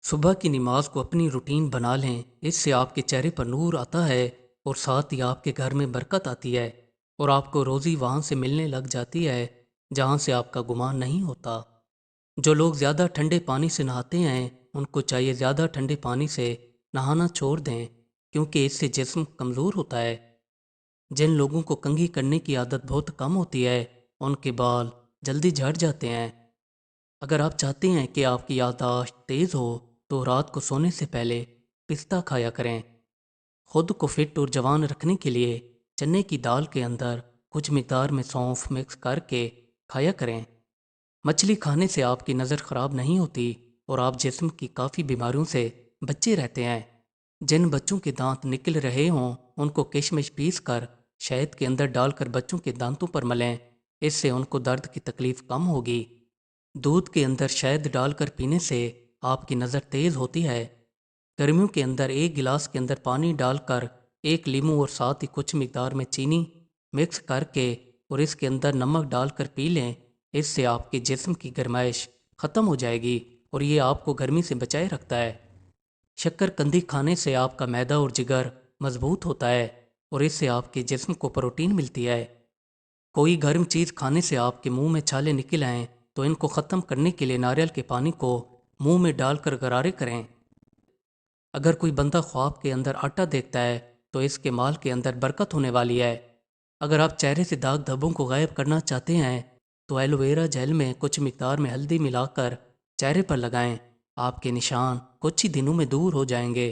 صبح کی نماز کو اپنی روٹین بنا لیں، اس سے آپ کے چہرے پر نور آتا ہے اور ساتھ ہی آپ کے گھر میں برکت آتی ہے اور آپ کو روزی وہاں سے ملنے لگ جاتی ہے جہاں سے آپ کا گمان نہیں ہوتا۔ جو لوگ زیادہ ٹھنڈے پانی سے نہاتے ہیں ان کو چاہیے زیادہ ٹھنڈے پانی سے نہانا چھوڑ دیں، کیونکہ اس سے جسم کمزور ہوتا ہے۔ جن لوگوں کو کنگھی کرنے کی عادت بہت کم ہوتی ہے ان کے بال جلدی جھڑ جاتے ہیں۔ اگر آپ چاہتے ہیں کہ آپ کی یادداشت تیز ہو تو رات کو سونے سے پہلے پستہ کھایا کریں۔ خود کو فٹ اور جوان رکھنے کے لیے چنے کی دال کے اندر کچھ مقدار میں سونف مکس کر کے کھایا کریں۔ مچھلی کھانے سے آپ کی نظر خراب نہیں ہوتی اور آپ جسم کی کافی بیماریوں سے بچے رہتے ہیں۔ جن بچوں کے دانت نکل رہے ہوں ان کو کشمش پیس کر شہد کے اندر ڈال کر بچوں کے دانتوں پر ملیں، اس سے ان کو درد کی تکلیف کم ہوگی۔ دودھ کے اندر شہد ڈال کر پینے سے آپ کی نظر تیز ہوتی ہے۔ گرمیوں کے اندر ایک گلاس کے اندر پانی ڈال کر ایک لیمو اور ساتھ ہی کچھ مقدار میں چینی مکس کر کے اور اس کے اندر نمک ڈال کر پی لیں، اس سے آپ کے جسم کی گرمائش ختم ہو جائے گی اور یہ آپ کو گرمی سے بچائے رکھتا ہے۔ شکر قندی کھانے سے آپ کا معدہ اور جگر مضبوط ہوتا ہے اور اس سے آپ کے جسم کو پروٹین ملتی ہے۔ کوئی گرم چیز کھانے سے آپ کے منہ میں چھالے نکل آئیں تو ان کو ختم کرنے کے لیے ناریل کے پانی کو منہ میں ڈال کر غرارے کریں۔ اگر کوئی بندہ خواب کے اندر آٹا دیکھتا ہے تو اس کے مال کے اندر برکت ہونے والی ہے۔ اگر آپ چہرے سے داغ دھبوں کو غائب کرنا چاہتے ہیں تو ایلو ویرا جیل میں کچھ مقدار میں ہلدی ملا کر چہرے پر لگائیں، آپ کے نشان کچھ ہی دنوں میں دور ہو جائیں گے۔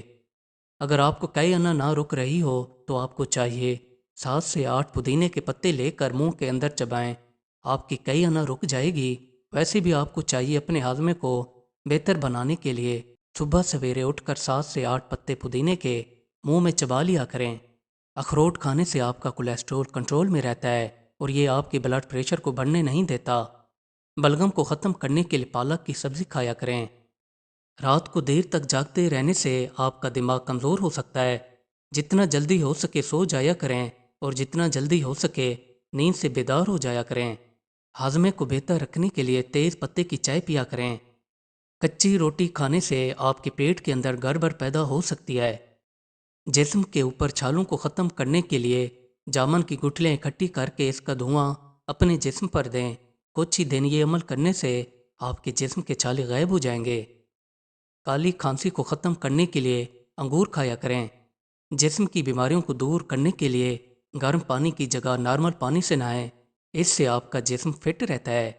اگر آپ کو کئی انا نہ رک رہی ہو تو آپ کو چاہیے 7 سے 8 پودینے کے پتے لے کر منہ کے اندر چبائیں، آپ کی کئی انا رک جائے گی۔ ویسے بھی آپ کو چاہیے اپنے ہاضمے کو بہتر بنانے کے لیے صبح سویرے اٹھ کر 7 سے 8 پتے پودینے کے منہ میں چبا لیا کریں۔ اخروٹ کھانے سے آپ کا کولیسٹرول کنٹرول میں رہتا ہے اور یہ آپ کے بلڈ پریشر کو بڑھنے نہیں دیتا۔ بلغم کو ختم کرنے کے لیے پالک کی سبزی کھایا کریں۔ رات کو دیر تک جاگتے رہنے سے آپ کا دماغ کمزور ہو سکتا ہے۔ جتنا جلدی ہو سکے سو جایا کریں اور جتنا جلدی ہو سکے نیند سے بیدار ہو جایا کریں۔ ہاضمے کو بہتر رکھنے کے لیے تیز پتے کی چائے پیا کریں۔ کچی روٹی کھانے سے آپ کے پیٹ کے اندر گڑبڑ پیدا ہو سکتی ہے۔ جسم کے اوپر چھالوں کو ختم کرنے کے لیے جامن کی گٹھلیاں اکٹھی کر کے اس کا دھواں اپنے جسم پر دیں۔ کچھ ہی دن یہ عمل کرنے سے آپ کے جسم کے چھالے غائب ہو جائیں گے۔ کالی کھانسی کو ختم کرنے کے لیے انگور کھایا کریں۔ جسم کی بیماریوں کو دور کرنے کے لیے گرم پانی کی جگہ نارمل پانی سے نہائیں، اس سے آپ کا جسم فٹ رہتا ہے۔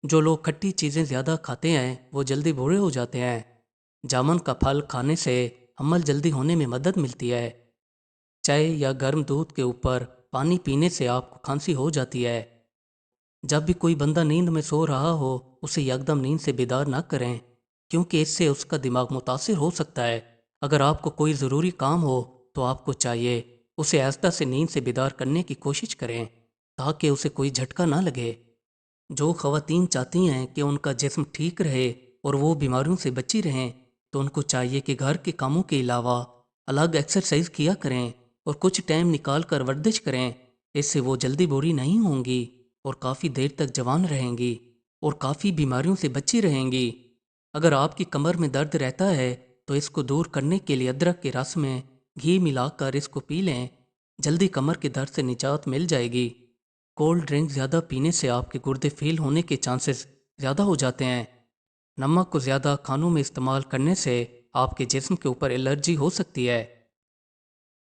جو لوگ کھٹی چیزیں زیادہ کھاتے ہیں وہ جلدی بوڑھے ہو جاتے ہیں۔ جامن کا پھل کھانے سے حمل جلدی ہونے میں مدد ملتی ہے۔ چائے یا گرم دودھ کے اوپر پانی پینے سے آپ کو کھانسی ہو جاتی ہے۔ جب بھی کوئی بندہ نیند میں سو رہا ہو اسے یکدم نیند سے بیدار نہ کریں، کیونکہ اس سے اس کا دماغ متاثر ہو سکتا ہے۔ اگر آپ کو کوئی ضروری کام ہو تو آپ کو چاہیے اسے آہستہ سے نیند سے بیدار کرنے کی کوشش کریں تاکہ اسے کوئی جھٹکا نہ لگے۔ جو خواتین چاہتی ہیں کہ ان کا جسم ٹھیک رہے اور وہ بیماریوں سے بچی رہیں تو ان کو چاہیے کہ گھر کے کاموں کے علاوہ الگ ایکسرسائز کیا کریں اور کچھ ٹائم نکال کر ورزش کریں۔ اس سے وہ جلدی بوڑھی نہیں ہوں گی اور کافی دیر تک جوان رہیں گی اور کافی بیماریوں سے بچی رہیں گی۔ اگر آپ کی کمر میں درد رہتا ہے تو اس کو دور کرنے کے لیے ادرک کے رس میں گھی ملا کر اس کو پی لیں، جلدی کمر کے درد سے نجات مل جائے گی۔ کولڈ ڈرنک زیادہ پینے سے آپ کے گردے فیل ہونے کے چانسز زیادہ ہو جاتے ہیں۔ نمک کو زیادہ کھانوں میں استعمال کرنے سے آپ کے جسم کے اوپر الرجی ہو سکتی ہے۔